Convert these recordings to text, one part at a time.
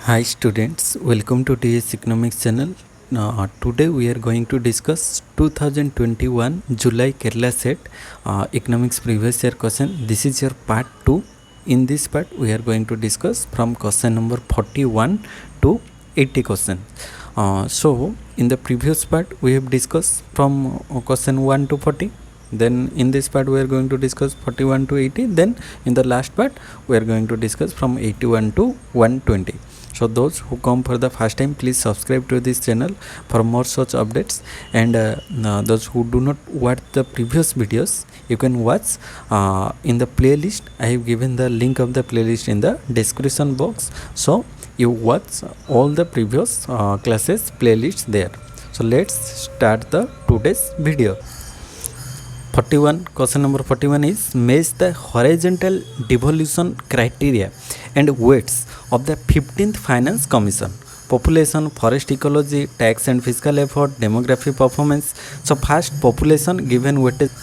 Hi students, welcome to TS Economics channel. Today we are going to discuss 2021 July Kerala set economics previous year question. This is your part 2. In this part we are going to discuss from question number 41 to 80 question. So in the previous part we have discussed from question 1 to 40. Then in this part we are going to discuss 41 to 80. Then in the last part we are going to discuss from 81 to 120. So those who come for the first time, please subscribe to this channel for more such updates, and those who do not watch the previous videos, you can watch in the playlist. I have given the link of the playlist in the description box, so you watch all the previous classes playlists there. So let's start the today's video. 41 question number 41 is match the horizontal devolution criteria and weights of the 15th Finance Commission: population, forest ecology, tax and fiscal effort, demography, performance. So first, population given weightage.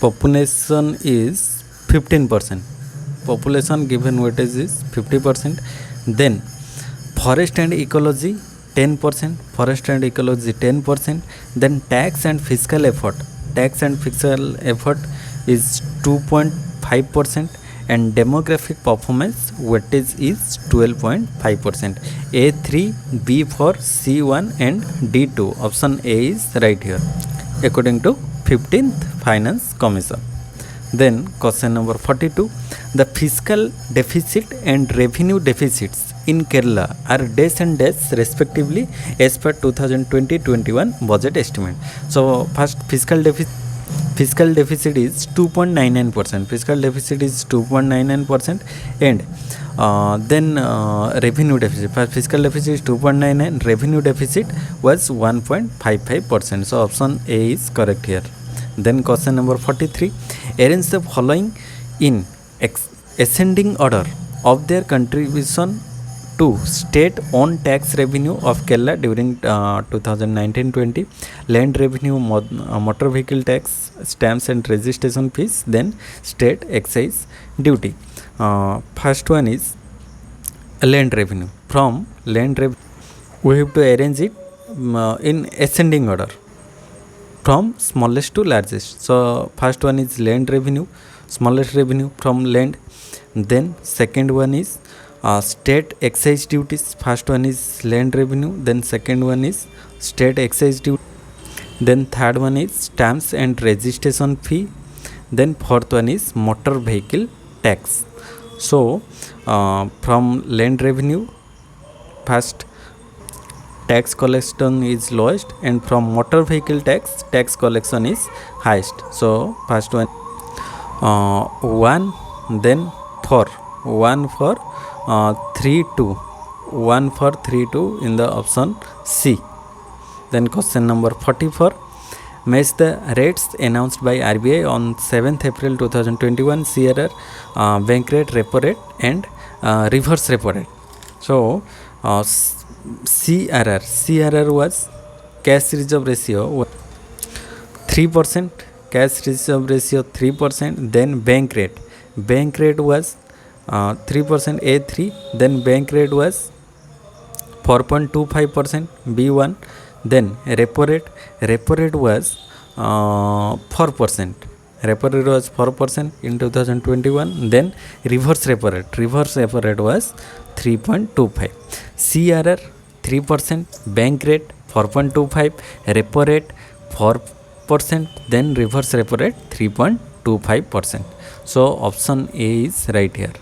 Population is 15%. Population given weightage is 50%. Then forest and ecology 10%. Forest and ecology 10%. Then tax and fiscal effort. Tax and fiscal effort is 2.5%, and demographic performance weightage is 12.5%. A3, B4, C1 and D2. Option A is right here according to 15th Finance Commission. Then question number 42. The fiscal deficit and revenue deficits in Kerala are dash and dash respectively as per 2020-21 budget estimate. So first, fiscal deficit is 2.99%. Fiscal deficit is 2.99%, and then revenue deficit. First, fiscal deficit is 2.99, revenue deficit was 1.55%. So option A is correct here. Then question number 43. Arrange the following in ascending order of their contribution to state owned tax revenue of Kerala during 2019-20. Land revenue, motor vehicle tax, stamps and registration fees, then state excise duty. First one is land revenue. From land revenue we have to arrange it in ascending order from smallest to largest. So first one is land revenue, smallest revenue from land. Then second one is state excise duties. First one is land revenue, then second one is state excise duty, then third one is stamps and registration fee, then fourth one is motor vehicle tax. So from land revenue, first tax collection is lowest, and from motor vehicle tax collection is highest. So first one 1, then 4, 1 for 3 2, 1 for 3 2 in the option C. Then question number 44. Match the rates announced by RBI on 7th April 2021, CRR, bank rate, repo rate and reverse repo rate. So CRR was cash reserve ratio 3%, cash reserve ratio 3%. Then bank rate was 3%, A3. Then bank rate was 4.25%, B1. Then repo rate was 4%. Repo rate was 4% in 2021. Then reverse repo rate was 3.25. CRR 3%, bank rate 4.25, repo rate 4%, then reverse repo rate 3.25%. So option A is right here.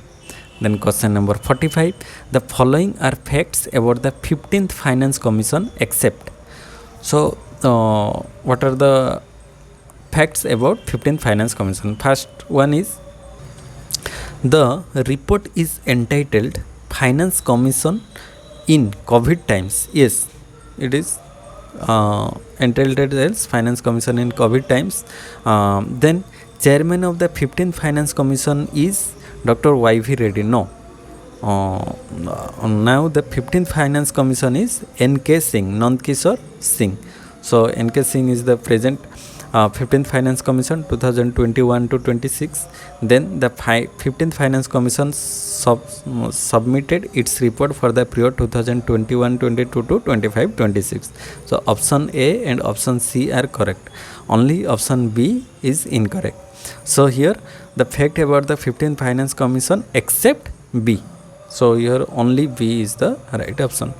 Then question number 45. The following are facts about the 15th Finance Commission except. So what are the facts about 15th Finance Commission? First one is the report is entitled Finance Commission in COVID times. Yes, it is entitled as Finance Commission in COVID times. Then chairman of the 15th Finance Commission is Dr. Y.V. Reddy. No. Now the 15th Finance Commission is N.K. Singh, Nandkishore Singh. So N.K. Singh is the present 15th Finance Commission 2021 to 26. Then the 15th Finance Commission submitted its report for the period 2021-22 to 25-26. So option A and option C are correct. Only option B is incorrect. So here the fact about the 15th Finance Commission except B. So here only B is the right option.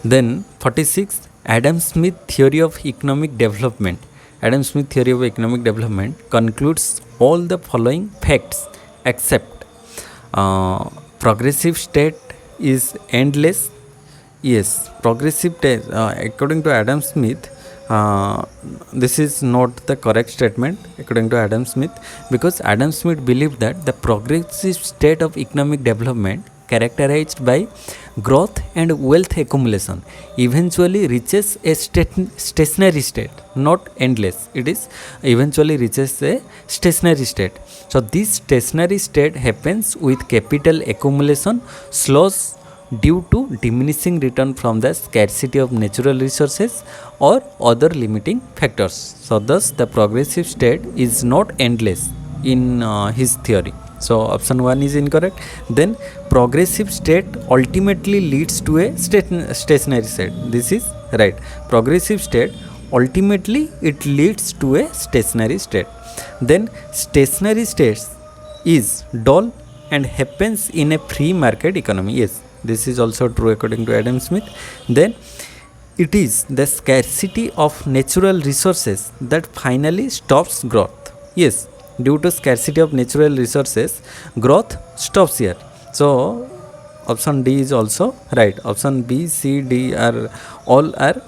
Then 46, Adam Smith theory of economic development. Adam Smith theory of economic development concludes all the following facts except progressive state is endless. Yes, progressive state according to Adam Smith, this is not the correct statement according to Adam Smith, because Adam Smith believed that the progressive state of economic development characterized by growth and wealth accumulation eventually reaches a stationary state, not endless. It is eventually reaches a stationary state. So this stationary state happens with capital accumulation slows due to diminishing return from the scarcity of natural resources or other limiting factors. So thus the progressive state is not endless in his theory. So option 1 is incorrect. Then progressive state ultimately leads to a stationary state. This is right. Progressive state ultimately it leads to a stationary state. Then stationary states is dull and happens in a free market economy. Yes, this is also true according to Adam Smith. Then it is the scarcity of natural resources that finally stops growth. Yes, due to scarcity of natural resources, growth stops here. So option D is also right. Option B, C, D are all are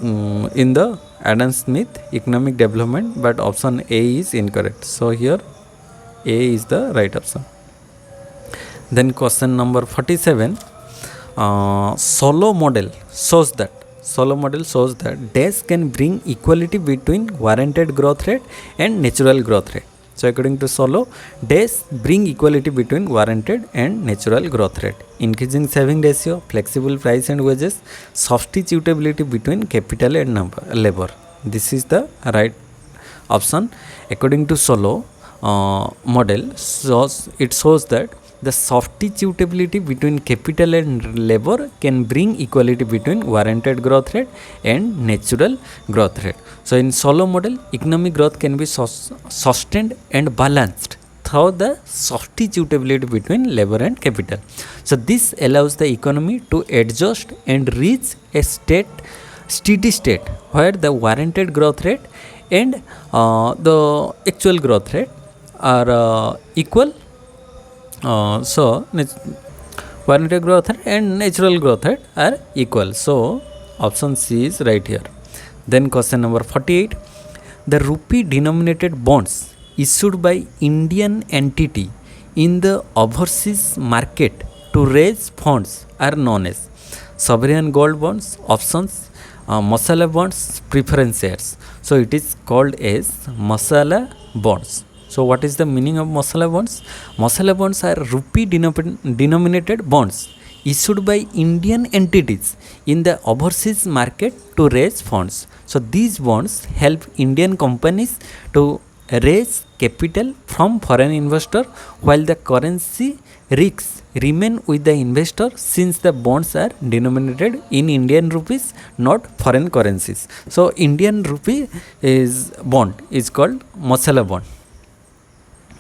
in the Adam Smith economic development, but option A is incorrect. So here A is the right option. Then question number 47, Sahoo model shows that dash can bring equality between warranted growth rate and natural growth rate. So according to Sahoo, dash bring equality between warranted and natural growth rate. Increasing saving ratio, flexible price and wages, substitutability between capital and labor. This is the right option. According to Sahoo model, it shows that the substitutability between capital and labor can bring equality between warranted growth rate and natural growth rate. So in Sahoo model, economic growth can be sustained and balanced through the substitutability between labor and capital. So this allows the economy to adjust and reach a steady state where the warranted growth rate and the actual growth rate are equal. So warranted growth rate and natural growth rate are equal. So option C is right here. Then question number 48, the rupee denominated bonds issued by Indian entity in the overseas market to raise funds are known as sovereign gold bonds, options masala bonds, preference shares. So it is called as masala bonds. So what is the meaning of masala bonds? Masala bonds are rupee denominated bonds issued by Indian entities in the overseas market to raise funds. So these bonds help Indian companies to raise capital from foreign investor while the currency risks remain with the investor since the bonds are denominated in Indian rupees, not foreign currencies. So Indian rupee is bond is called masala bond.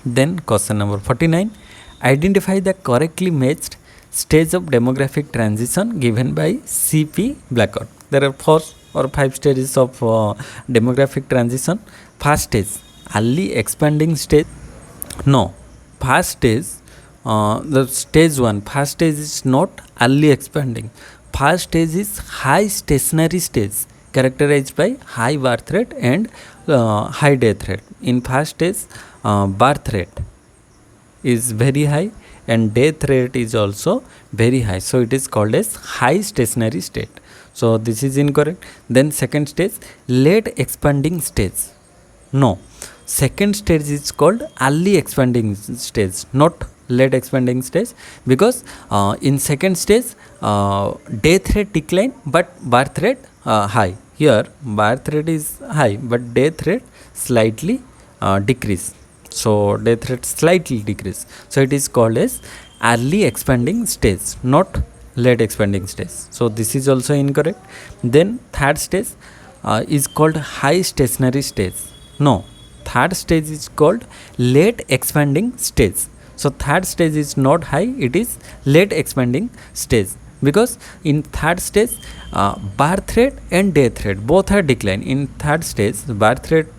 Then question number 49, identify the correctly matched stage of demographic transition given by C.P. Blackwood. There are 4 or 5 stages of demographic transition. First stage, early expanding stage. No, first stage, the stage 1, first stage is not early expanding. First stage is high stationary stage characterized by high birth rate and high death rate. In first stage, birth rate is very high and death rate is also very high. So it is called as high stationary state. So this is incorrect. Then second stage, late expanding stage. No, second stage is called early expanding stage, not late expanding stage, because in second stage death rate decline but birth rate high. here birth rate is high but death rate slightly decrease. So death rate slightly decrease, so it is called as early expanding stage, not late expanding stage. So this is also incorrect. Then third stage is called high stationary stage. No, third stage is called late expanding stage. So third stage is not high, it is late expanding stage, because in third stage birth rate and death rate both are decline. In third stage birth rate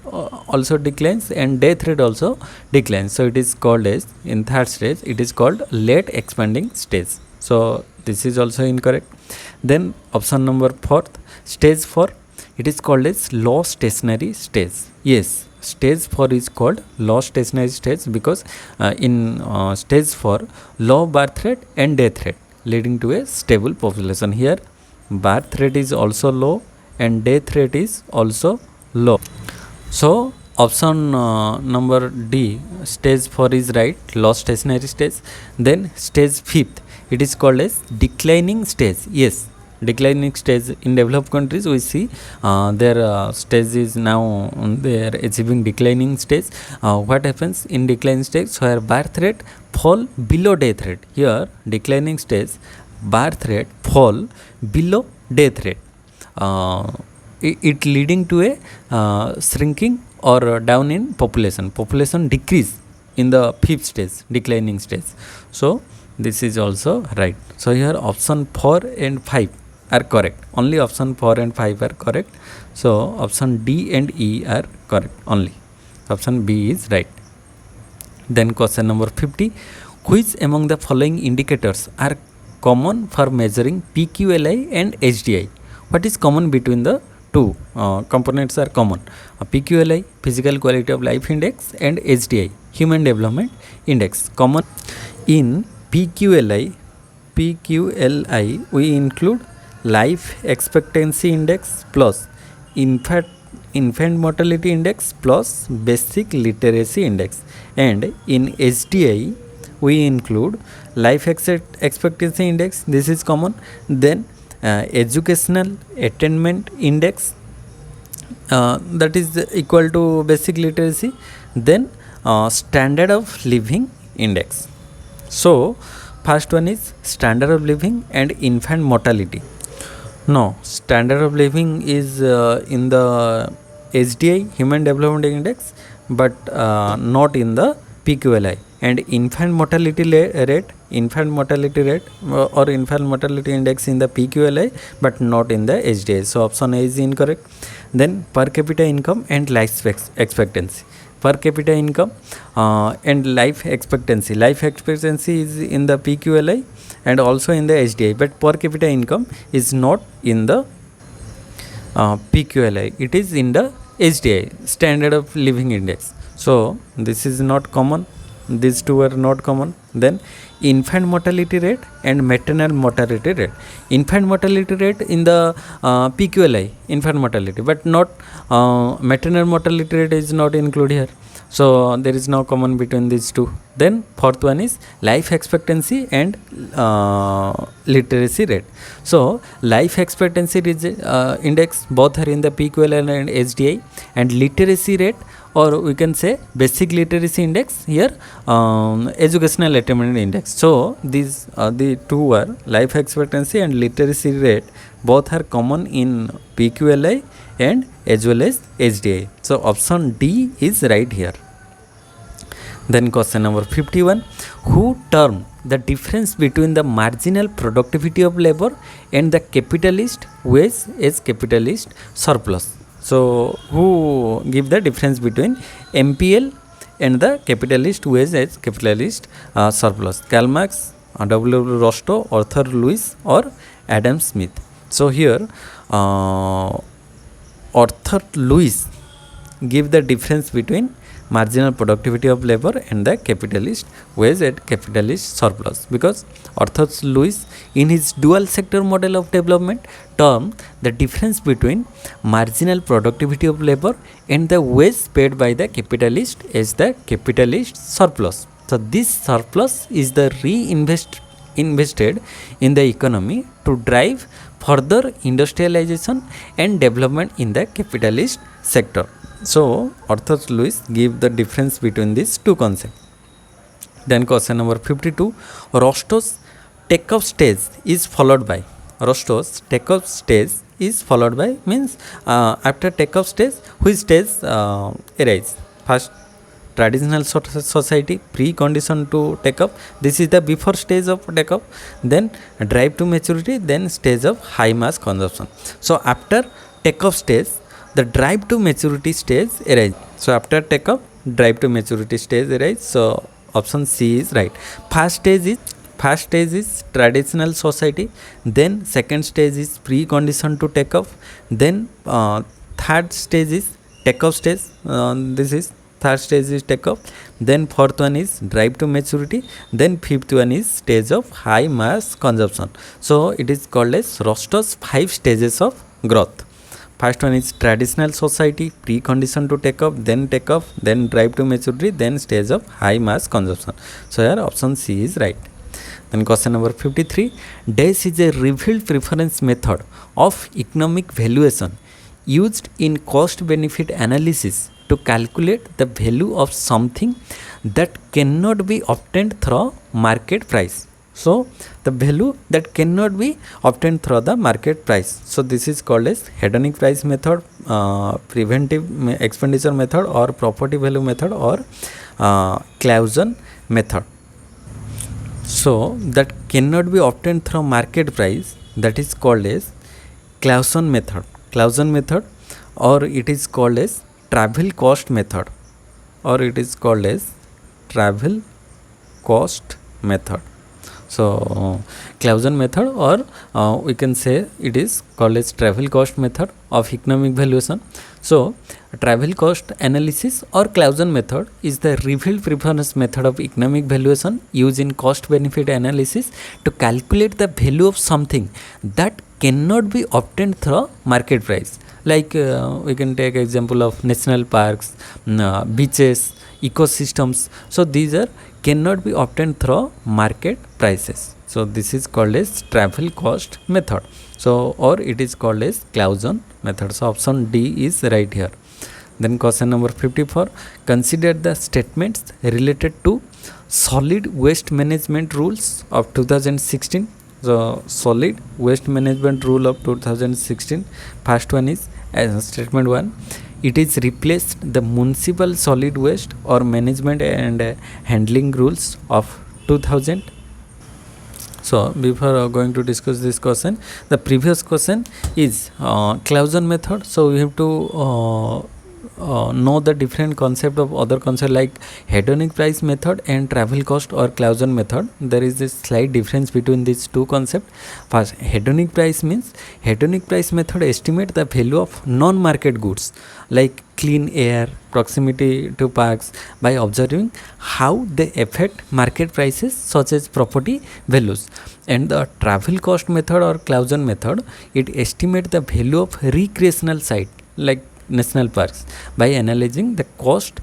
also declines and death rate also declines. So it is called as, in third stage it is called late expanding stage. So this is also incorrect. Then option number 4, stage 4, it is called as low stationary stage. Yes, stage 4 is called low stationary stage because in stage 4 low birth rate and death rate leading to a stable population. Here birth rate is also low and death rate is also low. So option number D, stage 4 is right, low stationary stage. Then stage 5th, it is called as declining stage. Yes, declining stage. In developed countries we see their stage is now they are achieving declining stage. What happens in declining stage? Where birth rate fall below death rate. Here declining stage birth rate fall below death rate, it leading to a shrinking or down in population decrease in the 5th stage, declining stage. So this is also right. So here option 4 and 5 are correct. Only option 4 and 5 are correct. So option D and E are correct only. Option B is right. Then question number 50, which among the following indicators are common for measuring PQLI and HDI? What is common between the two components are common? PQLI, physical quality of life index, and HDI, human development index. Common in PQLI we include life expectancy index plus infant mortality index plus basic literacy index, and in HDI we include life expectancy index, this is common. Then educational attainment index, that is equal to basic literacy. Then standard of living index. So first one is standard of living and infant mortality. No, standard of living is in the HDI, human development index, but not in the PQLI. And infant mortality rate or infant mortality index in the PQLI but not in the HDI. So option A is incorrect. Then per capita income and life expectancy. Per capita income and life expectancy. Life expectancy is in the PQLI and also in the HDI, but per capita income is not in the PQLI. It is in the HDI, standard of living index. So this is not common. These two are not common. Then infant mortality rate and maternal mortality rate. Infant mortality rate in the PQLI, infant mortality, but not maternal mortality rate is not included here. So there is no common between these two. Then fourth one is life expectancy and literacy rate. So life expectancy index both are in the PQLI and HDI, and literacy rate, or we can say basic literacy index, here educational attainment index. So these the two are life expectancy and literacy rate, both are common in PQLI and as well as HDI. So option D is right here. Then question number 51, who termed the difference between the marginal productivity of labor and the capitalist wage as capitalist surplus? So who give the difference between MPL and the capitalist wage as capitalist surplus? Karl Marx, W. Rostow, Arthur Lewis, or Adam Smith? So here Arthur Lewis give the difference between marginal productivity of labor and the capitalist wage at capitalist surplus, because Arthur Lewis in his dual sector model of development termed the difference between marginal productivity of labor and the wage paid by the capitalist as the capitalist surplus. So this surplus is the invested in the economy to drive further industrialization and development in the capitalist sector. So Arthur Lewis give the difference between these two concepts. Then question number 52, Rostow's take-off stage is followed by. Rostow's take-off stage is followed by means after take-off stage, which stage arise? First, traditional society, pre-condition to take-off. This is the before stage of take-off. Then drive to maturity, then stage of high mass consumption. So after take-off stage, the drive to maturity stage arise. So after take-off, drive to maturity stage arise. So option C is right. First stage is traditional society, then second stage is pre-condition to take off, then third stage is take-off stage. This is third stage is take-off, then fourth one is drive to maturity, then fifth one is stage of high mass consumption. So it is called as Rostow's 5 stages of growth. First one is traditional society, pre-condition to take off, then drive to maturity, then stage of high mass consumption. So here option C is right. Then question number 53, DES is a revealed preference method of economic valuation used in cost benefit analysis to calculate the value of something that cannot be obtained through market price. So the value that cannot be obtained through the market price. So this is called as hedonic price method, preventive expenditure method, or property value method, or Clausen method. So that cannot be obtained through market price, that is called as Clausen method, or it is called as travel cost method, So Clausen method, or we can say it is called as travel cost method of economic valuation. So travel cost analysis or Clausen method is the revealed preference method of economic valuation used in cost benefit analysis to calculate the value of something that cannot be obtained through market price. Like we can take example of national parks, beaches, ecosystems. So these are cannot be obtained through market prices. So this is called as travel cost method. So or it is called as Clausen method. So option D is right here. Then question number 54, consider the statements related to solid waste management rules of 2016. So solid waste management rule of 2016. First one is statement 1. It is replaced the municipal solid waste or management and handling rules of 2000. So before going to discuss this question, the previous question is Clausen method. So we have to know the different concept of other concept like hedonic price method and travel cost or Clausen method. There is a slight difference between these two concepts. First, hedonic price means hedonic price method estimate the value of non-market goods like clean air, proximity to parks by observing how they affect market prices such as property values. And the travel cost method or Clausen method, it estimate the value of recreational site like national parks by analyzing the cost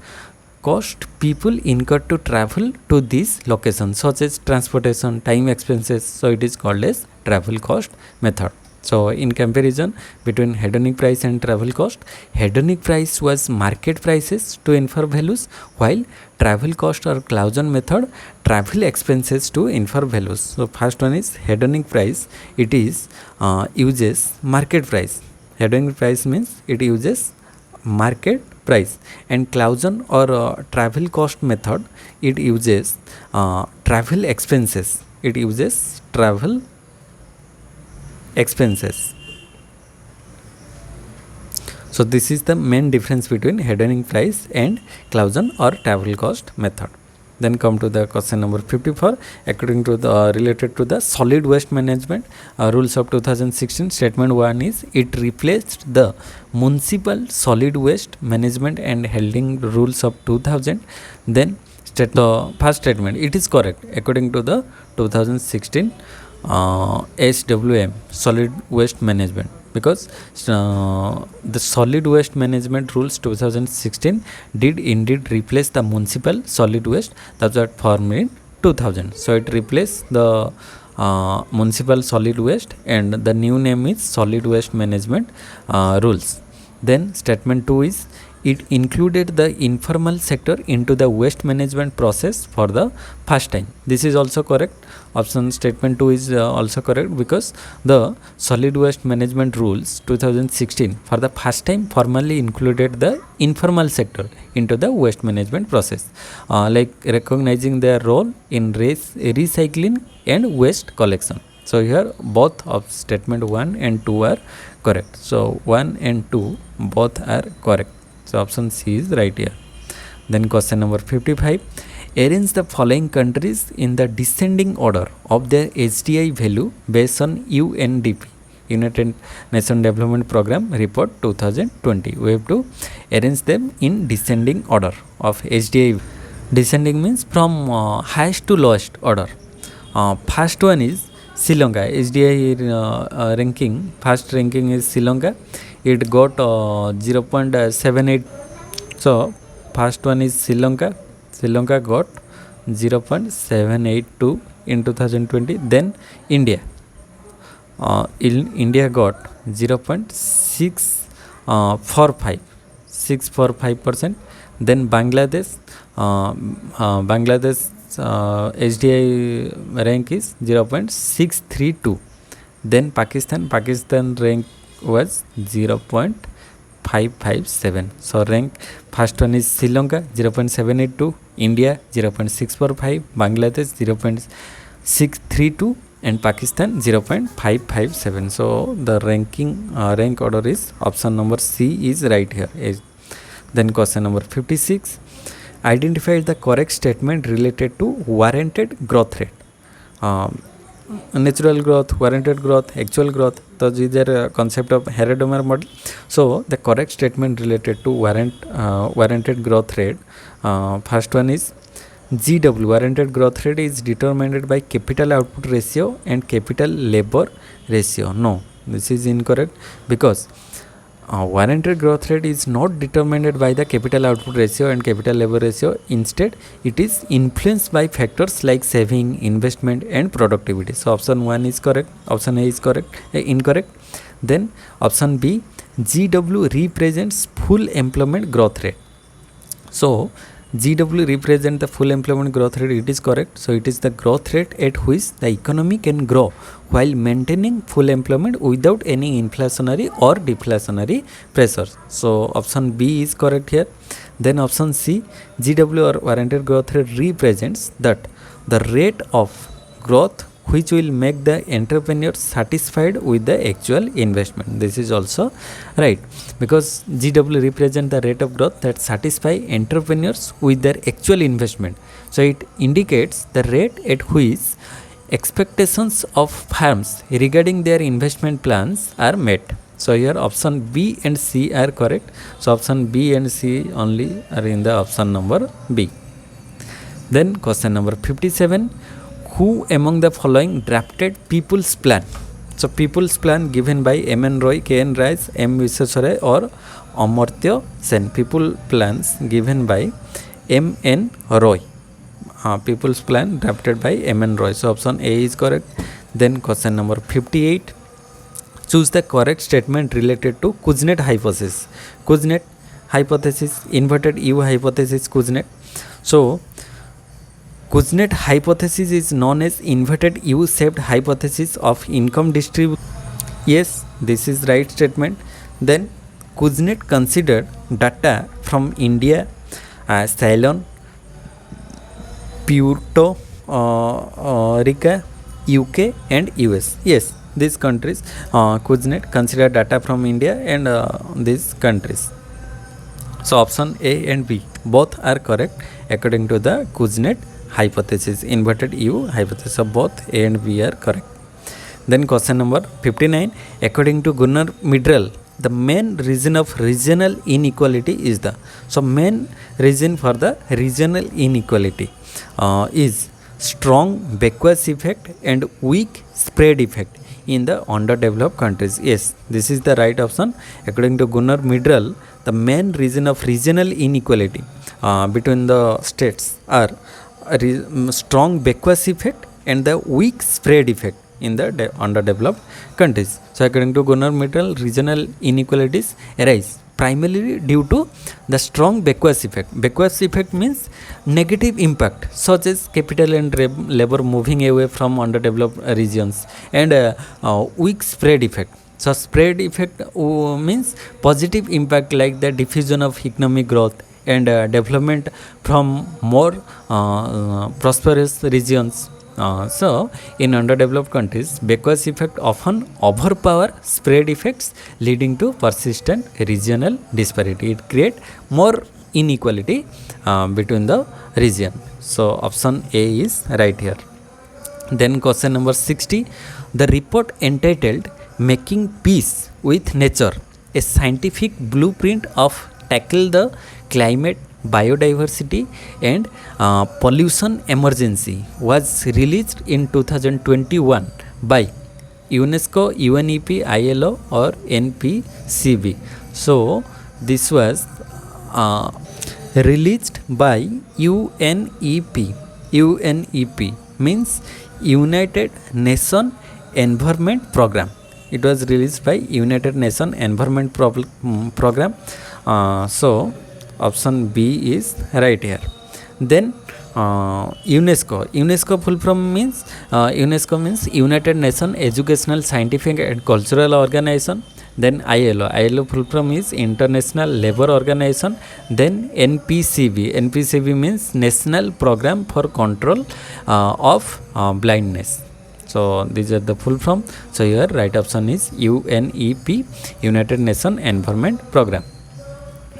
people incur to travel to these locations such as transportation, time expenses. So it is called as travel cost method. So in comparison between hedonic price and travel cost, hedonic price was market prices to infer values, while travel cost or Clausen method travel expenses to infer values. So first one is hedonic price, it is uses market price. Hedonic price means it uses market price, and Clausen or travel cost method, it uses travel expenses. So this is the main difference between hedonic price and Clausen or travel cost method. Then come to the question number 54. According to the related to the solid waste management rules of 2016, statement 1 is it replaced the municipal solid waste management and handling rules of 2000. Then the first statement, it is correct according to the 2016 SWM solid waste management, because the solid waste management rules 2016 did indeed replace the municipal solid waste that was formed in 2000. So it replaced the municipal solid waste, and the new name is solid waste management rules. Then statement 2 is it included the informal sector into the waste management process for the first time. This is also correct. Option statement 2 is also correct, because the solid waste management rules 2016 for the first time formally included the informal sector into the waste management process, like recognizing their role in recycling and waste collection. So here both of statement 1 and 2 are correct. So 1 and 2 both are correct. So option C is right here. Then question number 55. Arrange the following countries in the descending order of their HDI value based on UNDP, United Nations Development Program Report 2020. We have to arrange them in descending order of HDI. Descending means from highest to lowest order. First one is Sri Lanka. HDI ranking, first ranking is Sri Lanka. It got 0.78. So first one is Sri Lanka. Sri Lanka got 0.782 in 2020. Then India. India got 0.645%. Then Bangladesh. Bangladesh HDI rank is 0.632. Then Pakistan rank was 0.557. So rank first one is Sri Lanka 0.782, India 0.645, Bangladesh 0.632, and Pakistan 0.557. So the rank order is option number C is right here. Then question number 56. Identify the correct statement related to warranted growth rate. Natural growth, warranted growth, actual growth. So these are concept of Harrod-Domer model. So the correct statement related to warranted growth rate. First one is GW. Warranted growth rate is determined by capital output ratio and capital labor ratio. No, this is incorrect, because warranted growth rate is not determined by the capital output ratio and capital labor ratio. Instead, it is influenced by factors like saving, investment, and productivity. So option 1 is correct. Option A is incorrect. Then option B, GW represents full employment growth rate. So GW represent the full employment growth rate. It is correct. So it is the growth rate at which the economy can grow while maintaining full employment without any inflationary or deflationary pressures. So option B is correct here. Then option C, GW or warranted growth rate represents that the rate of growth which will make the entrepreneur satisfied with the actual investment. This is also right, because GW represent the rate of growth that satisfy entrepreneurs with their actual investment. So it indicates the rate at which expectations of firms regarding their investment plans are met. So here option B and C are correct. So option B and C only are in the option number B. Then question number 57. Who among the following drafted People's Plan? So People's Plan given by M.N. Roy, K.N. Rice, M. Viswesvaraya or Amartya Sen. People Plans given by M.N. Roy. People's Plan drafted by M.N. Roy. So option A is correct. Then question number 58. Choose the correct statement related to Kuznets hypothesis. Kuznets hypothesis, inverted U hypothesis, Kuznets. So Kuznets hypothesis is known as inverted U-shaped hypothesis of income distribution. Yes, this is right statement. Then Kuznets considered data from India, Ceylon, Puerto Rico, UK and US. Yes, these countries Kuznets considered data from India and these countries. So option A and B both are correct according to the Kuznets hypothesis, inverted U hypothesis. So both A and B are correct. Then question number 59. According to Gunnar Myrdal, the main reason of regional inequality is the. So main reason for the regional inequality is strong backwards effect and weak spread effect in the underdeveloped countries. Yes, this is the right option. According to Gunnar Myrdal, the main reason of regional inequality between the states are strong backwards effect and the weak spread effect in the underdeveloped countries. So according to Gunnar Mitchell, regional inequalities arise primarily due to the strong backwards effect. Backwards effect means negative impact such as capital and labor moving away from underdeveloped regions, and weak spread effect. So spread effect means positive impact like the diffusion of economic growth and development from more prosperous regions. So in underdeveloped countries, backwards effect often overpower spread effects, leading to persistent regional disparity. It creates more inequality between the region. So option A is right here. Then question number 60, the report entitled Making Peace with Nature, a scientific blueprint of tackle the climate, biodiversity and pollution emergency, was released in 2021 by UNESCO, UNEP, ILO or NPCB. So this was released by UNEP. UNEP means United Nations Environment Program. It was released by United Nations Environment Program. So option B is right here. Then UNESCO full form means UNESCO means United Nations Educational, Scientific and Cultural Organization. Then ILO full form is International Labour Organization. Then NPCB means National Program for Control of Blindness. So these are the full form. So here right option is UNEP, United Nations Environment Program.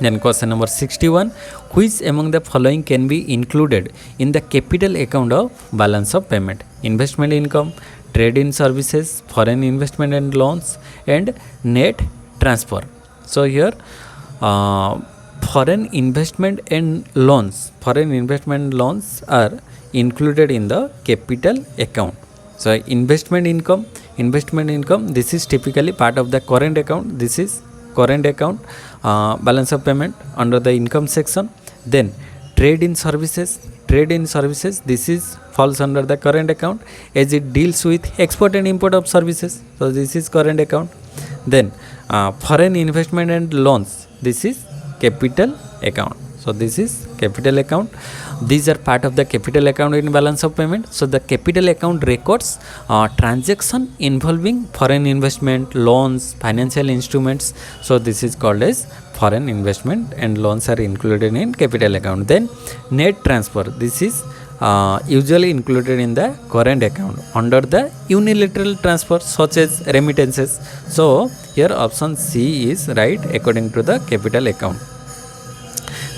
Then question number 61, which among the following can be included in the capital account of balance of payment? Investment income, trade in services, foreign investment and loans and net transfer. So here foreign investment and loans are included in the capital account. So investment income, this is typically part of the current account. This is current account, balance of payment under the income section. Then trade in services, this is falls under the current account as it deals with export and import of services. So this is current account. Then foreign investment and loans, this is capital account. So this is capital account. These are part of the capital account in balance of payment. So the capital account records transaction involving foreign investment, loans, financial instruments. So this is called as foreign investment and loans are included in capital account. Then net transfer, this is usually included in the current account under the unilateral transfer such as remittances. So here option C is right according to the capital account.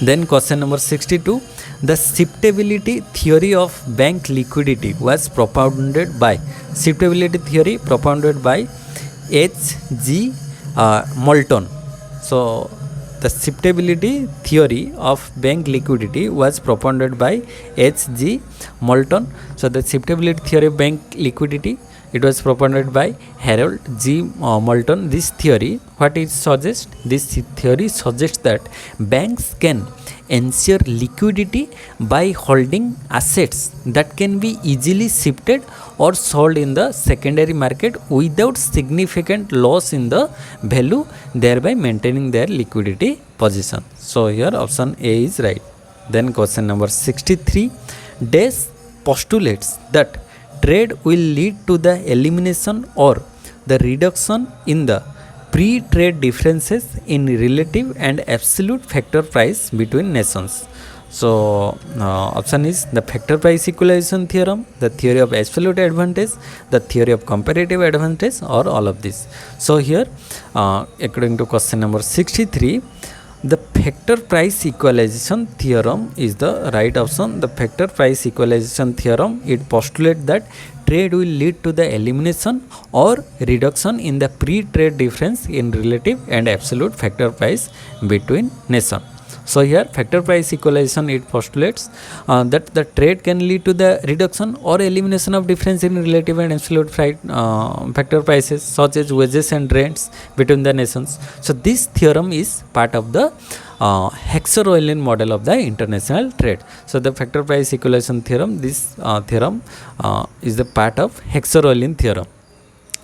Then question number 62, the shiftability theory of bank liquidity was propounded by 𝙁𝙍𝙀𝙀 So the shiftability theory of bank liquidity was propounded by 𝙁𝙍𝙀 So the shiftability theory of bank liquidity, it was propounded by Harold G. Moulton. This theory, what it suggests? This theory suggests that banks can ensure liquidity by holding assets that can be easily shifted or sold in the secondary market without significant loss in the value, thereby maintaining their liquidity position. So here option A is right. Then question number 63, Dash postulates that trade will lead to the elimination or the reduction in the pre-trade differences in relative and absolute factor price between nations. So option is the factor price equalization theorem, the theory of absolute advantage, the theory of comparative advantage, or all of this. So here according to question number 63, the factor price equalization theorem is the right option. The factor price equalization theorem, it postulates that trade will lead to the elimination or reduction in the pre-trade difference in relative and absolute factor price between nations. So here factor price equalization, it postulates that the trade can lead to the reduction or elimination of difference in relative and absolute factor prices such as wages and rents between the nations. So this theorem is part of the 𝙁𝙍𝙀𝙀 model of the international trade. So the factor price equalization theorem, this theorem is the part of 𝙁𝙍𝙀𝙀 theorem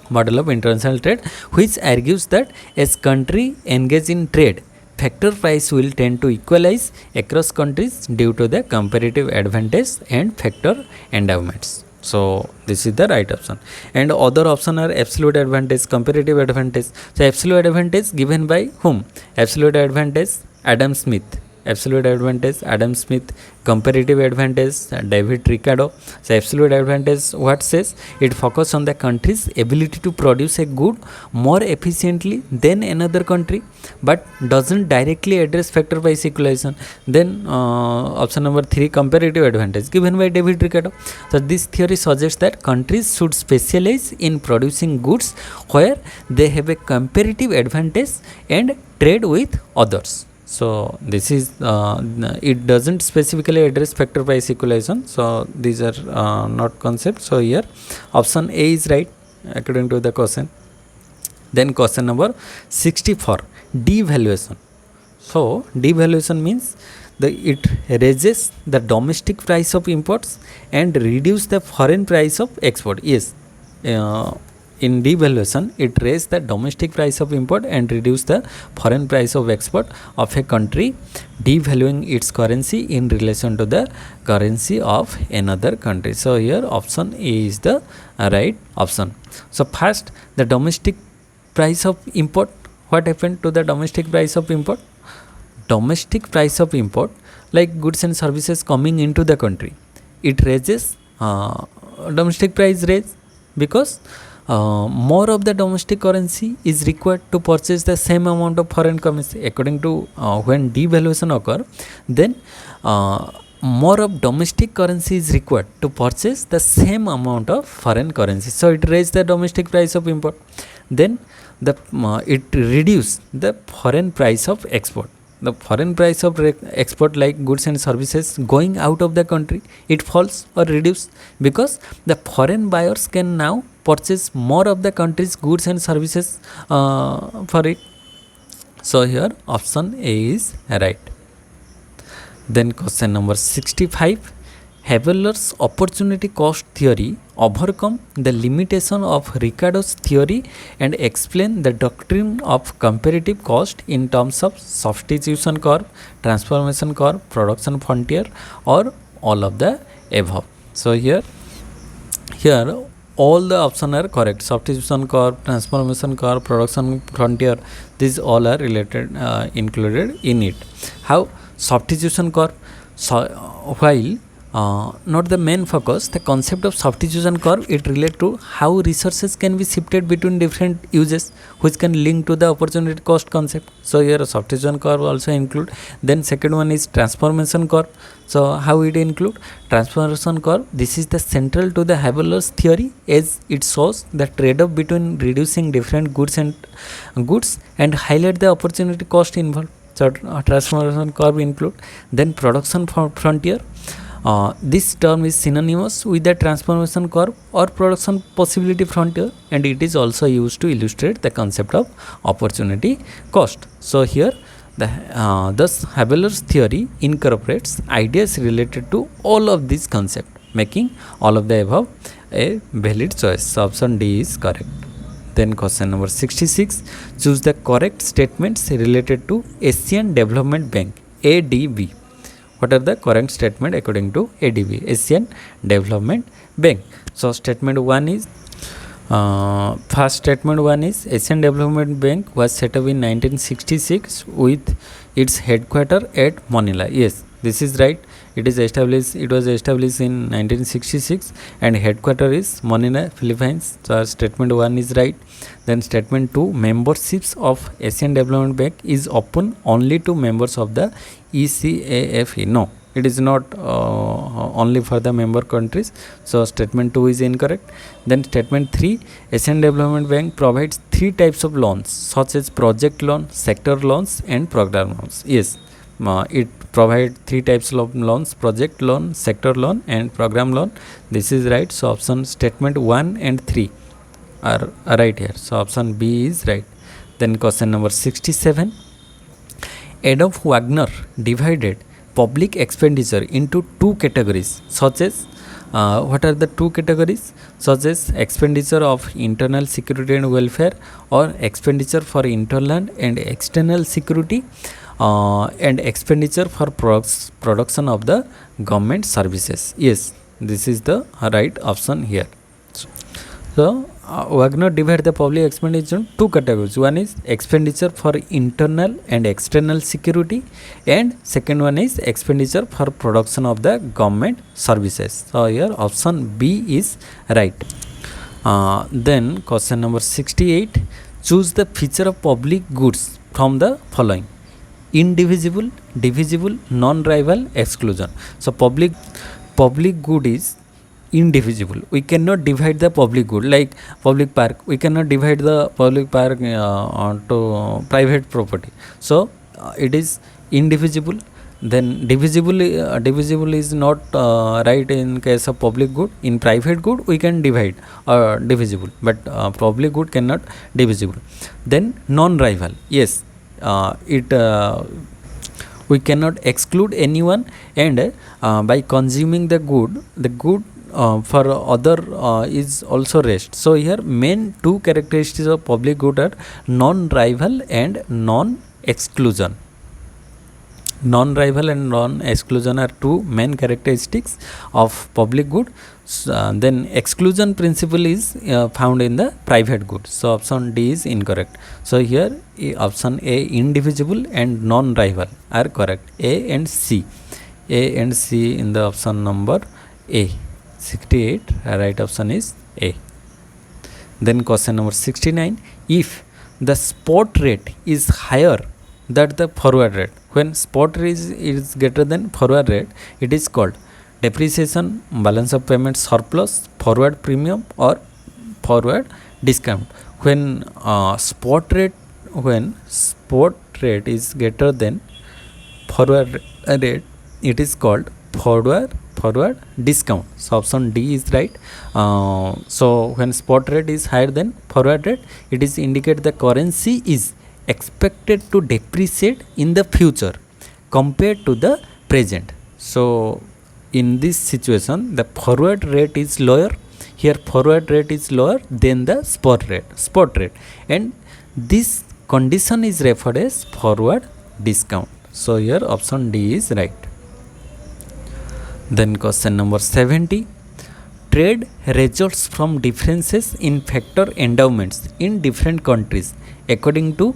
model of international trade, which argues that as country engage in trade, factor price will tend to equalize across countries due to the comparative advantage and factor endowments. So this is the right option, and other option are absolute advantage, comparative advantage. So absolute advantage given by whom? Absolute advantage Adam Smith, absolute advantage Adam Smith, comparative advantage David Ricardo. So absolute advantage, what says? It focuses on the country's ability to produce a good more efficiently than another country, but doesn't directly address factor price equalization. Then option number 3, comparative advantage given by David Ricardo. So this theory suggests that countries should specialize in producing goods where they have a comparative advantage and trade with others. So this is it doesn't specifically address factor price equalization, so these are not concepts. So here option A is right according to the question. Then question number 64, devaluation. So devaluation means it raises the domestic price of imports and reduce the foreign price of export. Yes, in devaluation, it raised the domestic price of import and reduce the foreign price of export of a country, devaluing its currency in relation to the currency of another country. So here option A is the right option. So first, the domestic price of import. What happened to the domestic price of import? Domestic price of import, like goods and services coming into the country, it raises domestic price raise because more of the domestic currency is required to purchase the same amount of foreign currency. According to when devaluation occur, then more of domestic currency is required to purchase the same amount of foreign currency. So it raises the domestic price of import. Then it reduce the foreign price of export. The foreign price of export, like goods and services going out of the country, it falls or reduce because the foreign buyers can now purchase more of the country's goods and services for it. So here option A is right. Then question number 65, Haberler's opportunity cost theory overcome the limitation of Ricardo's theory and explain the doctrine of comparative cost in terms of substitution curve, transformation curve, production frontier, or all of the above. So here all the options are correct. Substitution curve, transformation curve, production frontier, these all are related, included in it. How? Substitution curve, while not the main focus, the concept of substitution curve, it relates to how resources can be shifted between different uses, which can link to the opportunity cost concept. So here substitution curve also include. Then second one is transformation curve. So how it include? Transformation curve, this is the central to the Haberler's theory, as it shows the trade-off between reducing different goods and highlight the opportunity cost involved. So transformation curve include. Then production frontier, this term is synonymous with the transformation curve or production possibility frontier, and it is also used to illustrate the concept of opportunity cost. So here thus Haberler's theory incorporates ideas related to all of these concepts, making all of the above a valid choice. So option D is correct. Then question number 66, choose the correct statements related to Asian Development Bank, ADB. What are the correct statement according to ADB, Asian Development Bank? So statement 1 is, first statement 1 is, Asian Development Bank was set up in 1966 with its headquarters at Manila. Yes, this is right. It was established in 1966 and headquarters is Manila, Philippines. So statement 1 is right. Then statement 2, memberships of Asian Development Bank is open only to members of the ECAFE. No, it is not only for the member countries. So statement 2 is incorrect. Then statement 3, Asian Development Bank provides 3 types of loans such as project loan, sector loans and program loans. Yes, It provide three types of loans: project loan, sector loan, and program loan. This is right. So option statement 1 and 3 are right here. So option B is right. Then question number 67. Adolf Wagner divided public expenditure into two categories, such as what are the two categories? Such as expenditure of internal security and welfare, or expenditure for internal and external security, and expenditure for production of the government services. Yes, this is the right option here. So Wagner divided the public expenditure into two categories. One is expenditure for internal and external security, and second one is expenditure for production of the government services. So here option B is right. Then question number 68. Choose the feature of public goods from the following: indivisible, divisible, non-rival, exclusion. So public good is indivisible. We cannot divide the public good, like public park. We cannot divide the public park onto private property. So it is indivisible. Then divisible is not right in case of public good. In private good we can divide divisible, but public good cannot divisible. Then non-rival, yes, we cannot exclude anyone, and by consuming the good for other is also rest. So here main two characteristics of public good are non-rival and non-exclusion. Non-rival and non-exclusion are two main characteristics of public good. Then exclusion principle is found in the private good. So option D is incorrect. So here option A, indivisible and non-rival, are correct. A and C in the option number A. 68, right option is A. Then question number 69. If the spot rate is higher than the forward rate, when spot rate is greater than forward rate, it is called depreciation, balance of payment surplus, forward premium, or forward discount. When spot rate is greater than forward rate, it is called forward discount. So option D is right. So when spot rate is higher than forward rate, it is indicate the currency is expected to depreciate in the future compared to the present. So in this situation, the forward rate is lower. Here forward rate is lower than the spot rate, and this condition is referred as forward discount. So here option D is right. Then question number 70. Trade results from differences in factor endowments in different countries according to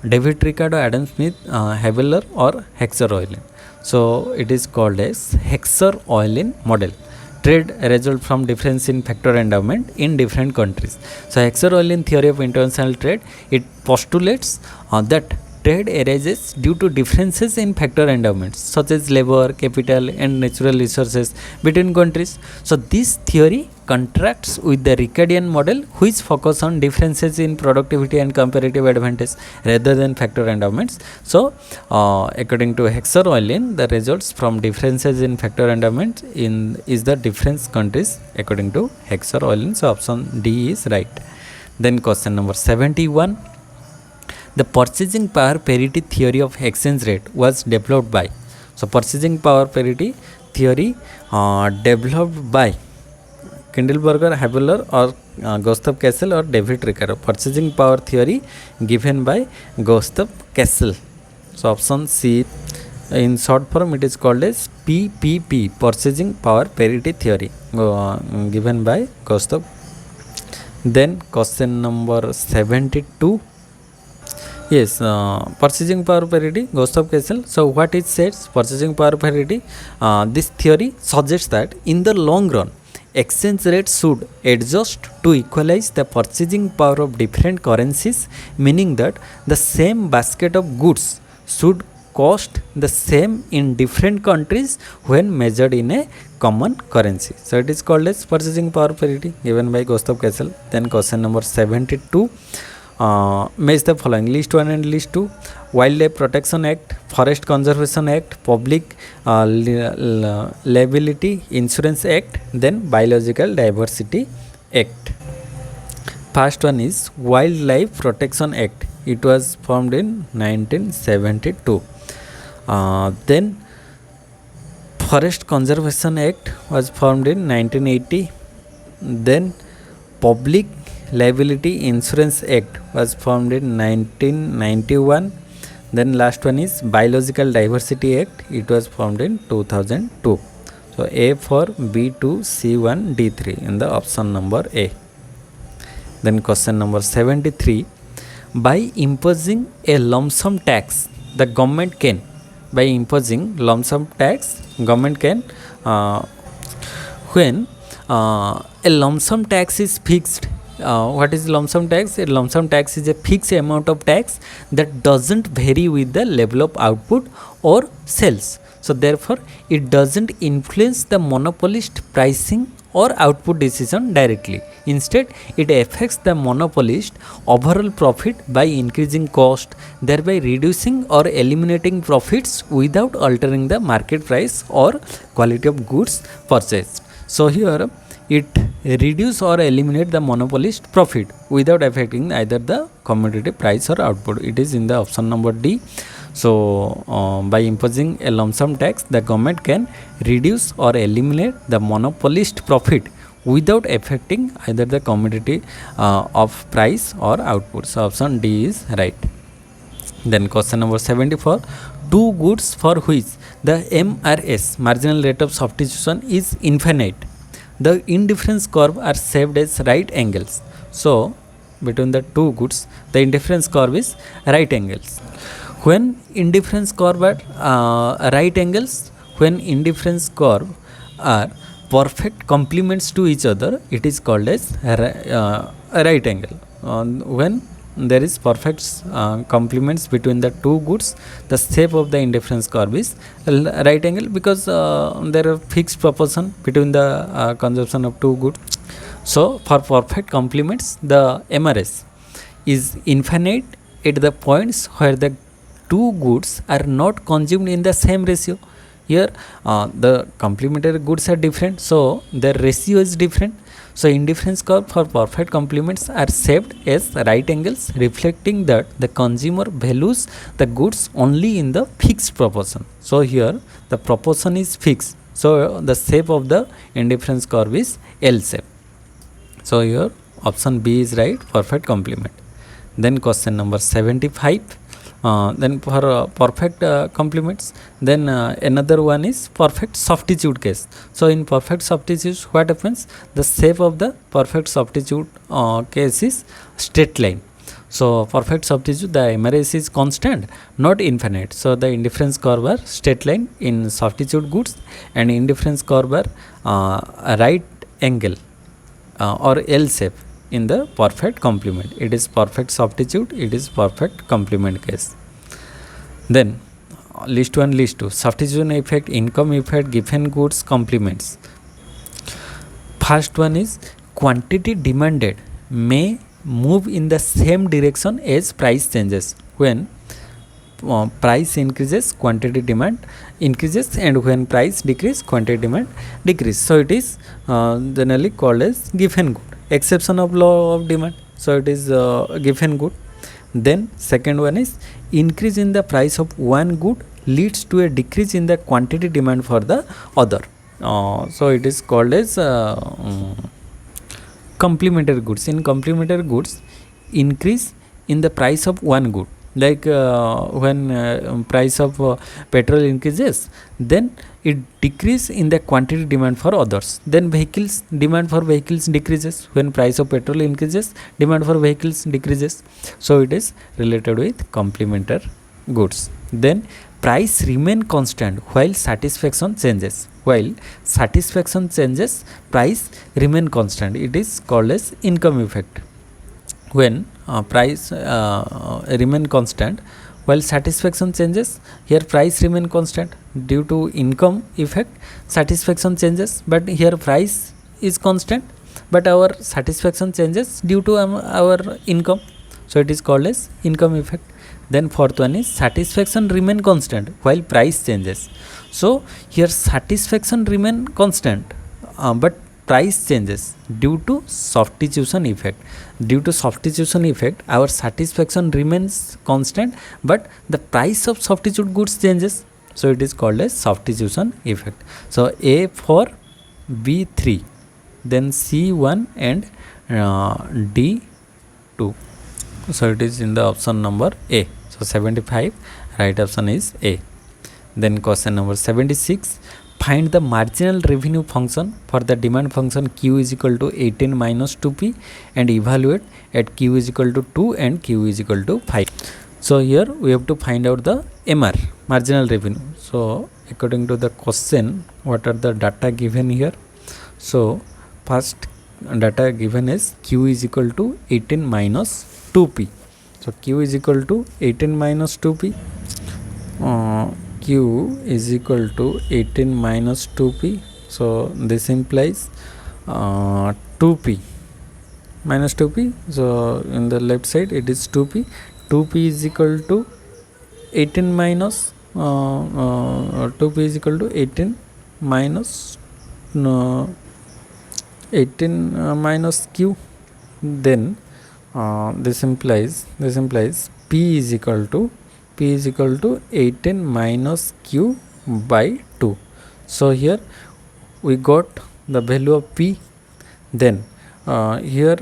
David Ricardo, Adam Smith, Haveler, or Hexer-Oylin. So it is called as Hexer-Oylin model. Trade result from difference in factor endowment in different countries. So Hexer-Oylin theory of international trade, it postulates that trade arises due to differences in factor endowments such as labor, capital, and natural resources between countries. So this theory contrasts with the Ricardian model, which focus on differences in productivity and comparative advantage rather than factor endowments. So according to Hexer-Oylin, the results from differences in factor endowment is the difference countries according to Hexer-Oylin. So option D is right. Then question number 71. The purchasing power parity theory of exchange rate was developed by. So purchasing power parity theory developed by Kindleberger, Haveler, or Gustav Cassel, or David Ricardo. Purchasing power theory given by Gustav Cassel. So option C, in short form it is called as PPP, purchasing power parity theory, given by Gustav. Then question number 72. Yes, purchasing power parity, Gustav Cassel. So what it says, purchasing power parity, this theory suggests that in the long run, exchange rates should adjust to equalize the purchasing power of different currencies, meaning that the same basket of goods should cost the same in different countries when measured in a common currency. So it is called as purchasing power parity, given by Gustav Cassel. Then question number 72. match the following: list 1 and list 2, Wildlife Protection Act, Forest Conservation Act, Public Liability Insurance Act, then Biological Diversity Act. First one is Wildlife Protection Act. It was formed in 1972. Then Forest Conservation Act was formed in 1980. Then Public Liability Insurance Act was formed in 1991. Then last one is Biological Diversity Act. It was formed in 2002. So A for B2, C1, D3 in the option number A. Then question number 73. By imposing a lump sum tax, the government can, by imposing lump sum tax, government can, when a lump sum tax is fixed. What is lump sum tax? A lump sum tax is a fixed amount of tax that doesn't vary with the level of output or sales. So therefore it doesn't influence the monopolist pricing or output decision directly. Instead, it affects the monopolist overall profit by increasing cost, thereby reducing or eliminating profits without altering the market price or quality of goods purchased. So here it reduce or eliminate the monopolist profit without affecting either the commodity price or output. It is in the option number D. So by imposing a lump sum tax, the government can reduce or eliminate the monopolist profit without affecting either the commodity of price or output. So option D is right. Then question number 74. Two goods for which the MRS, marginal rate of substitution, is infinite, the indifference curve are shaped as right angles. So between the two goods, the indifference curve is right angles. When indifference curve are right angles, when indifference curve are perfect complements to each other, it is called as right angle. When there is perfect complements between the two goods, the shape of the indifference curve is right angle, because there are fixed proportion between the consumption of two goods. So for perfect complements, the MRS is infinite at the points where the two goods are not consumed in the same ratio. Here the complementary goods are different, so their ratio is different. So indifference curve for perfect complements are shaped as right angles, reflecting that the consumer values the goods only in the fixed proportion. So here the proportion is fixed, so the shape of the indifference curve is L shape. So here option B is right, perfect complement. Then question number 75. Then for perfect complements, then another one is perfect substitute case. So in perfect substitute, what happens? The shape of the perfect substitute case is straight line. So perfect substitute, the MRS is constant, not infinite. So the indifference curve are straight line in substitute goods, and indifference curve are right angle or L shape in the perfect complement. It is perfect substitute, it is perfect complement case. Then list 1, list 2, substitution effect, income effect, given goods complements. First one is quantity demanded may move in the same direction as price changes. When price increases, quantity demand increases, and when price decrease, quantity demand decrease. So it is generally called as given good, exception of law of demand. So it is given good. Then second one is increase in the price of one good leads to a decrease in the quantity demand for the other. So it is called as complementary goods. In complementary goods, increase in the price of one good, like when price of petrol increases, then it decrease in the quantity demand for others. Then vehicles, demand for vehicles decreases. When price of petrol increases, demand for vehicles decreases. So it is related with complementary goods. Then price remain constant while satisfaction changes. While satisfaction changes, price remain constant. It is called as income effect. When price remain constant while satisfaction changes, here price remain constant. Due to income effect, satisfaction changes, but here price is constant, but our satisfaction changes due to our income. so it is called as income effect. Then fourth one is satisfaction remain constant while price changes. So here satisfaction remain constant, but price changes due to substitution effect. Due to substitution effect, our satisfaction remains constant, but the price of substitute goods changes, so it is called as substitution effect. So A for B3, then C1 and D2. So it is in the option number A. So 75, right option is A. Then question number 76, find the marginal revenue function for the demand function Q is equal to 18 minus 2P and evaluate at Q is equal to 2 and Q is equal to 5. So here we have to find out the MR, marginal revenue. So according to the question, what are the data given here? So first data given is Q is equal to 18 minus 2P. So Q is equal to 18 minus 2P. Q is equal to 18 minus 2P. So this implies 2P minus 2P. So in the left side it is 2P. 2P is equal to 18 minus 2P is equal to 18 minus 18 minus Q. Then this implies P is equal to 18 minus Q by 2. So here we got the value of P. Then here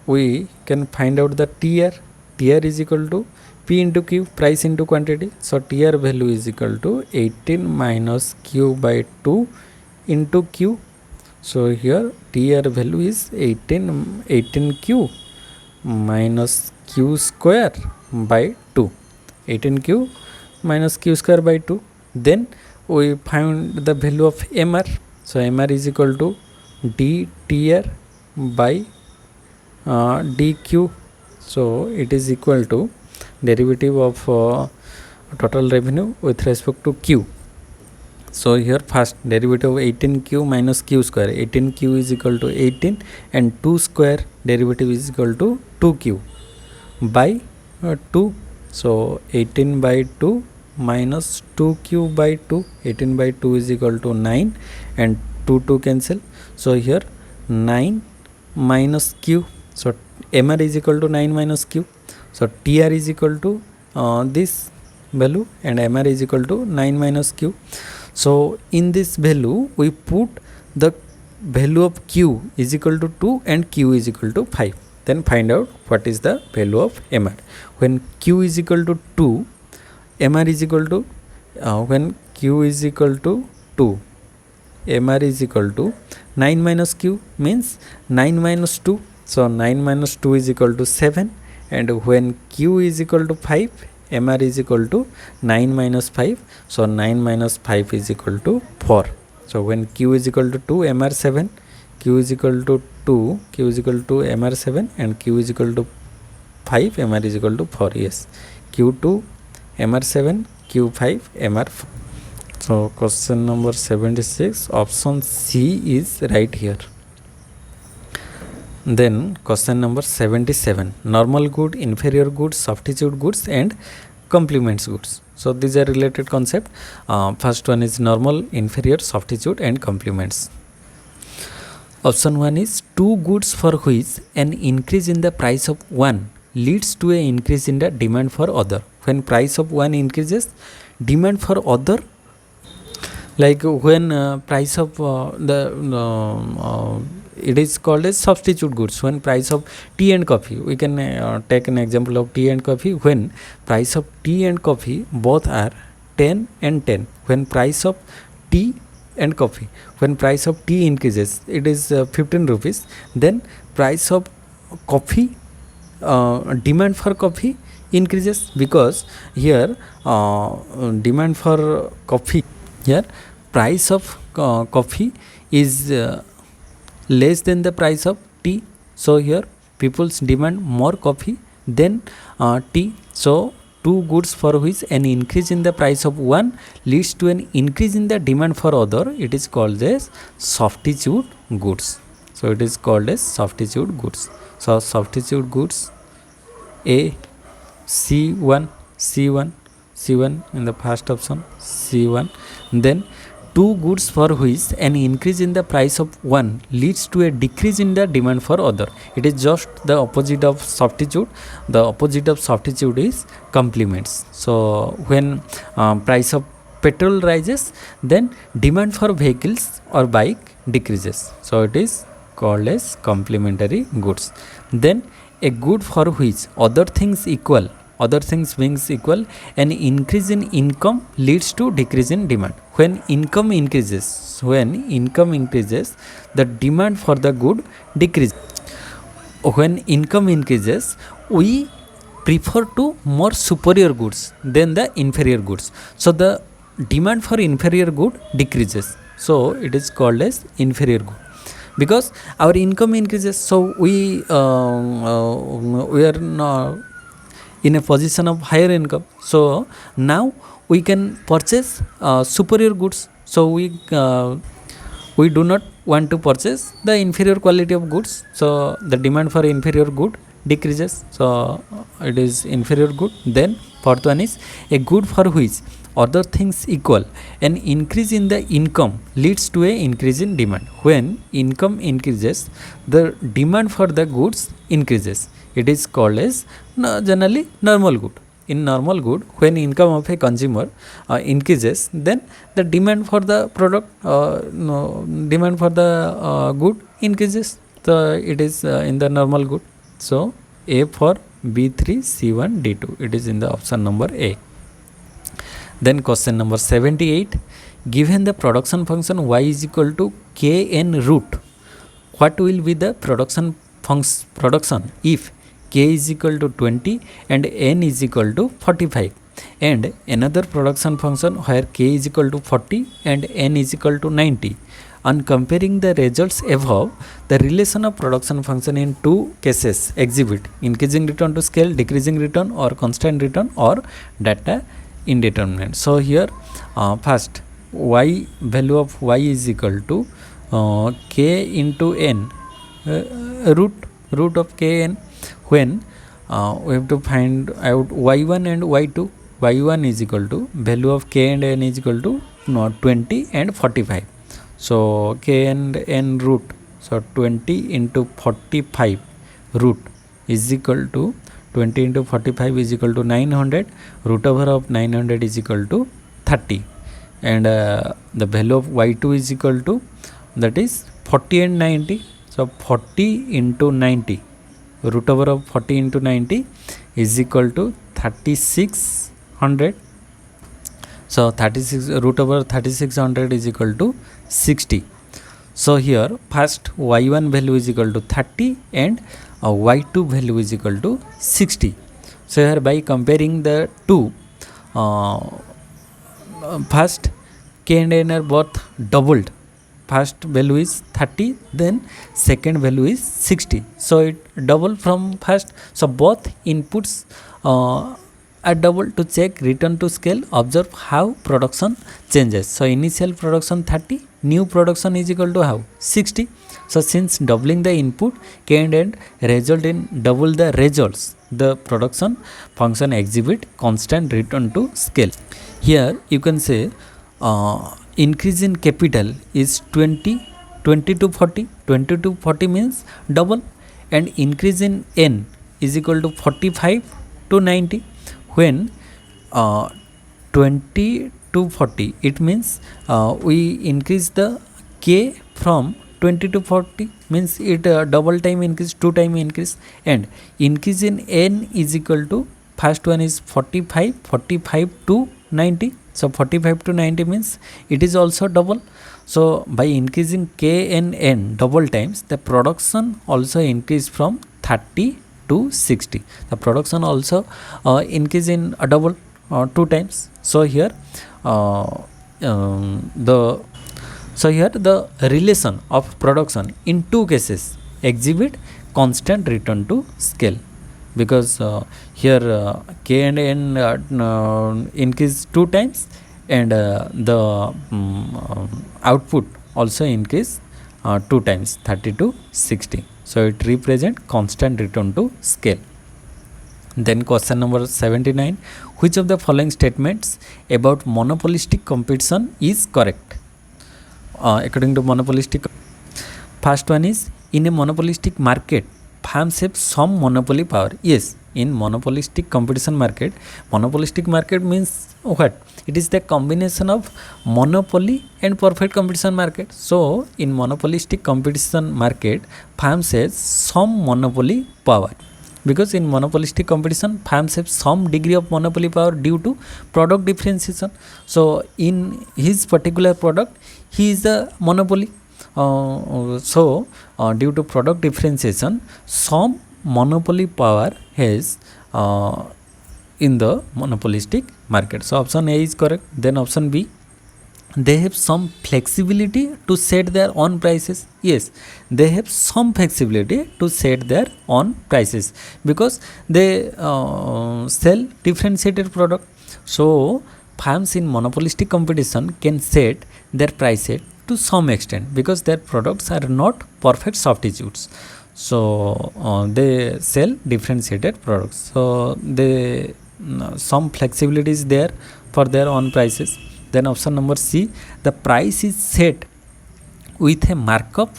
we can find out the TR. TR is equal to P into Q, price into quantity. So TR value is equal to 18 minus Q by 2 into Q. So here TR value is 18Q minus Q square by 2. 18Q minus Q square by 2. Then we find the value of MR. So MR is equal to dTR by dQ. So it is equal to derivative of total revenue with respect to Q. So here first derivative of 18Q minus Q square. 18Q is equal to 18 and 2 square derivative is equal to 2Q by 2. So 18 by 2 minus 2Q by 2. 18 by 2 is equal to 9 and 2 cancel. So here 9 minus Q. So MR is equal to 9 minus Q. So TR is equal to this value and MR is equal to 9 minus Q. So in this value we put the value of Q is equal to 2 and Q is equal to 5. Then find out what is the value of MR. When Q is equal to 2, MR is equal to when Q is equal to 2, MR is equal to 9 minus Q means 9 minus 2. So 9 minus 2 is equal to 7, and when Q is equal to 5, MR is equal to 9 minus 5. So 9 minus 5 is equal to 4. So when Q is equal to 2, MR 7, Q is equal to 2, Q is equal to MR 7 and Q is equal to 5, MR is equal to 4. Yes, Q2, MR 7, Q5, MR 4. So question number 76, option C is right here. Then question number 77, normal good, inferior goods, substitute goods and complements goods. So these are related concept. First one is normal, inferior, substitute and complements. Option 1 is two goods for which an increase in the price of one leads to an increase in the demand for other. When price of one increases, demand for other, like when price of it is called as substitute goods. When price of tea and coffee, we can take an example of tea and coffee. When price of tea and coffee both are 10 and 10, when price of tea and coffee, when price of tea increases, it is 15 rupees, then price of coffee, demand for coffee increases, because here demand for coffee, here price of coffee is less than the price of tea. So here people's demand more coffee than tea. So two goods for which an increase in the price of one leads to an increase in the demand for other, it is called as substitute goods. So it is called as substitute goods. So substitute goods A, C1, C1, C1 in the first option, C1. Then two goods for which an increase in the price of one leads to a decrease in the demand for other. It is just the opposite of substitute. The opposite of substitute is complements. So when price of petrol rises, then demand for vehicles or bike decreases. So it is called as complementary goods. Then a good for which other things being equal, an increase in income leads to decrease in demand. When income increases, the demand for the good decreases. When income increases, we prefer to more superior goods than the inferior goods. So the demand for inferior good decreases. So it is called as inferior good, because our income increases. So we are in a position of higher income. So now we can purchase superior goods. So we do not want to purchase the inferior quality of goods. So the demand for inferior good decreases. So it is inferior good. Then fourth one is a good for which other things equal, an increase in the income leads to a increase in demand. When income increases, the demand for the goods increases. It is called as generally normal good. In normal good, when income of a consumer increases, then the demand for the product, demand for the good increases. So it is in the normal good. So A for B3, C1, D2. It is in the option number A. Then question number 78. Given the production function y is equal to kn root, what will be the production if k is equal to 20 and n is equal to 45, and another production function where k is equal to 40 and n is equal to 90? On comparing the results above, the relation of production function in two cases exhibit increasing return to scale, decreasing return, or constant return, or data indeterminate. So here first y value of y is equal to k into n, root of kn. When we have to find out y1 and y2. y1 is equal to value of k and n is equal to 20 and 45. So k and n root, so 20 into 45 root is equal to 20 into 45 is equal to 900. Root over of 900 is equal to 30, and the value of y2 is equal to, that is 40 and 90. So 40 into 90, root over of 40 into 90 is equal to 3600. So 36 root over 3600 is equal to 60. So here first y1 value is equal to 30 and y2 value is equal to 60. So here by comparing the two, first k and n are both doubled. First value is 30, then second value is 60. So it double from first. So both inputs are double. To check return to scale, observe how production changes. So initial production 30, new production is equal to how? 60. So since doubling the input, k and n result in double the results, the production function exhibit constant return to scale. Here you can say increase in capital is 20 to 40. 20 to 40 means double, and increase in n is equal to 45 to 90. When 20 to 40, it means we increase the k from 20 to 40, means it double time increase, 2 time increase, and increase in n is equal to, first one is 45 to 90. So 45 to 90 means it is also double. So by increasing k and n double times, the production also increase from 30 to 60. The production also increase in a double 2 times. So here the relation of production in two cases exhibit constant return to scale, because here k and n increase 2 times, and the output also increase 2 times, 30 to 60. So it represent constant return to scale. Then question number 79, which of the following statements about monopolistic competition is correct? According to monopolistic, first one is, in a monopolistic market firms have some monopoly power. Yes, in monopolistic competition market, monopolistic market means what? It is the combination of monopoly and perfect competition market. So in monopolistic competition market, firms has some monopoly power, because in monopolistic competition firms have some degree of monopoly power due to product differentiation. So in his particular product he is the monopoly. Due to product differentiation, some monopoly power has in the monopolistic market. So option A is correct. Then option B, they have some flexibility to set their own prices. Yes, they have some flexibility to set their own prices because they sell differentiated product. So firms in monopolistic competition can set their prices to some extent because their products are not perfect substitutes. So they sell differentiated products. So they some flexibility is there for their own prices. Then option number C, the price is set with a markup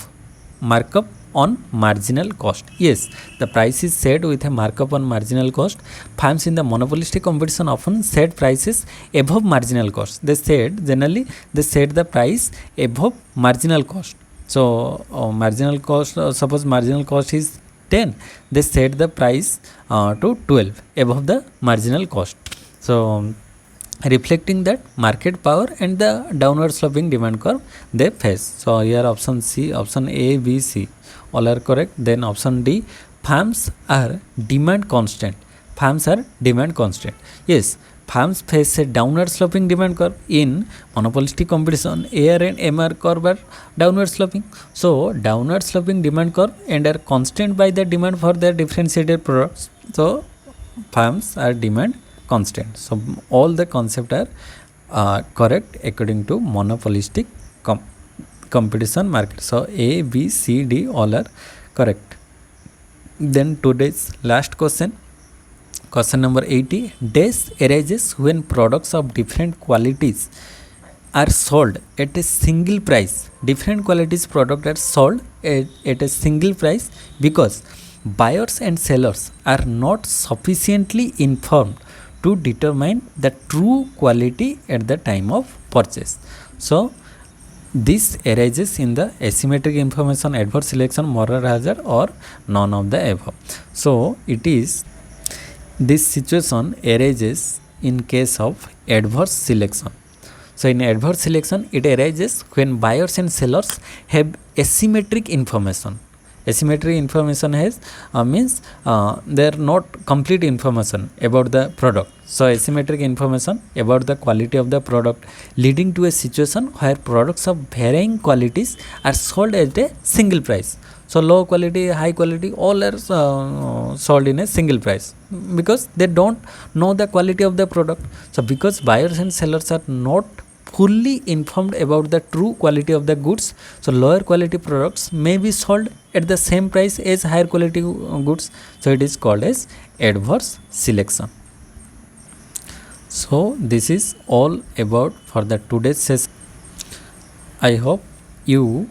on marginal cost. Yes, the price is set with a markup on marginal cost. Firms in the monopolistic competition often set prices above marginal cost. They said generally they set the price above marginal cost. So marginal cost, suppose marginal cost is 10, they set the price to 12 above the marginal cost. So reflecting that market power and the downward sloping demand curve they face. So here option C, option A, B, C all are correct. Then option D, firms are demand constant. Firms are demand constant. Yes, firms face a downward sloping demand curve. In monopolistic competition, AR and MR curve are downward sloping. So downward sloping demand curve and are constant by the demand for their differentiated products. So firms are demand constant. So all the concepts are correct according to monopolistic competition market. So A, B, C, D all are correct. Then today's last question, question number 80, dash arises when products of different qualities are sold at a single price. Different qualities product are sold at a single price because buyers and sellers are not sufficiently informed to determine the true quality at the time of purchase. So this arises in the asymmetric information, adverse selection, moral hazard, or none of the above. So it is, this situation arises in case of adverse selection. So in adverse selection it arises when buyers and sellers have asymmetric information. Asymmetric information has means they are not complete information about the product. So asymmetric information about the quality of the product, leading to a situation where products of varying qualities are sold at a single price. So low quality, high quality all are sold in a single price because they don't know the quality of the product. So because buyers and sellers are not fully informed about the true quality of the goods, so lower quality products may be sold at the same price as higher quality goods. So it is called as adverse selection. So this is all about for the today's session. I hope you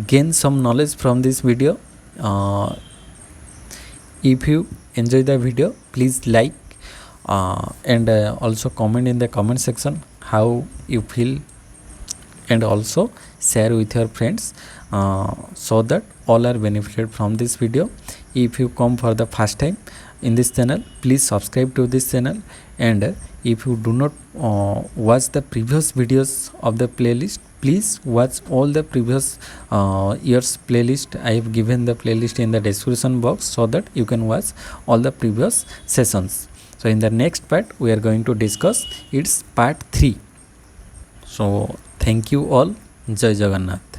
gain some knowledge from this video. If you enjoy the video, please like and also comment in the comment section how you feel, and also share with your friends so that all are benefited from this video. If you come for the first time in this channel, please subscribe to this channel, and if you do not watch the previous videos of the playlist, please watch all the previous years playlist. I have given the playlist in the description box so that you can watch all the previous sessions. So in the next part we are going to discuss its part 3. So thank you all. Jai Jagannath.